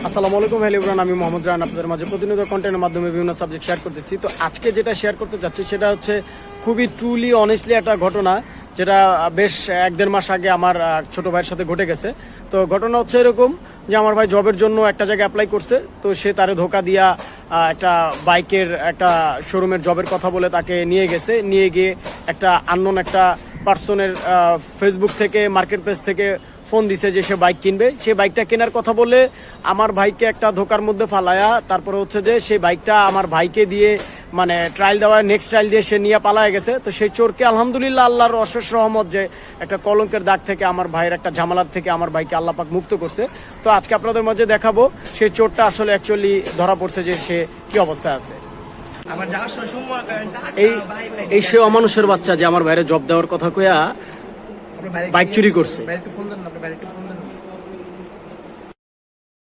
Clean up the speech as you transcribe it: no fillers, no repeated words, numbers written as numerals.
আসসালামু আলাইকুম এভরিওয়ান, আমি মোহাম্মদ রান আপনাদের মাঝে প্রতিনিয়ত কন্টেন্টের মাধ্যমে বিভিন্ন সাবজেক্ট শেয়ার করতেছি। তো আজকে যেটা শেয়ার করতে যাচ্ছি সেটা হচ্ছে খুবই ট্রুলি অনেস্টলি একটা ঘটনা, যেটা বেশ 1-1.5 মাস আগে আমার ছোট ভাইয়ের সাথে ঘটে গেছে। তো ঘটনা হচ্ছে এরকম যে আমার ভাই জবের জন্য একটা জায়গায় অ্যাপ্লাই করছে, তো সে তারে ধোকা দিয়া একটা বাইকের একটা শোরুমের জবের কথা বলে তাকে নিয়ে গেছে। নিয়ে গিয়ে একটা আননোন একটা পার্সনের ফেসবুক থেকে মার্কেট প্লেস থেকে ফোন দিছে যে সে বাইক কিনবে। সে বাইকটা কেনার কথা বলে আমার ভাইকে একটা ধোকার মধ্যে ফালায়া তারপরে হচ্ছে যে সেই বাইকটা আমার ভাইকে দিয়ে মানে ট্রায়াল দেওয়া, নেক্সট ট্রায়াল দিয়ে সে নিয়ে পালায় গেছে। তো সেই চোরকে আলহামদুলিল্লাহ আল্লাহর অশেষ রহমত যে একটা কলঙ্কের দাগ থেকে আমার ভাইয়ের একটা ঝামেলার থেকে আমার ভাইকে আল্লাহ পাক মুক্ত করছে। তো আজকে আপনাদের মাঝে দেখাবো সেই চোরটা আসলে অ্যাকচুয়ালি ধরা পড়ছে যে সে কি অবস্থায় আছে। এই সে অমানুষের বাচ্চা যে আমার ভাইয়ের জব দেওয়ার কথা কইয়া বাইক চুরি করছে।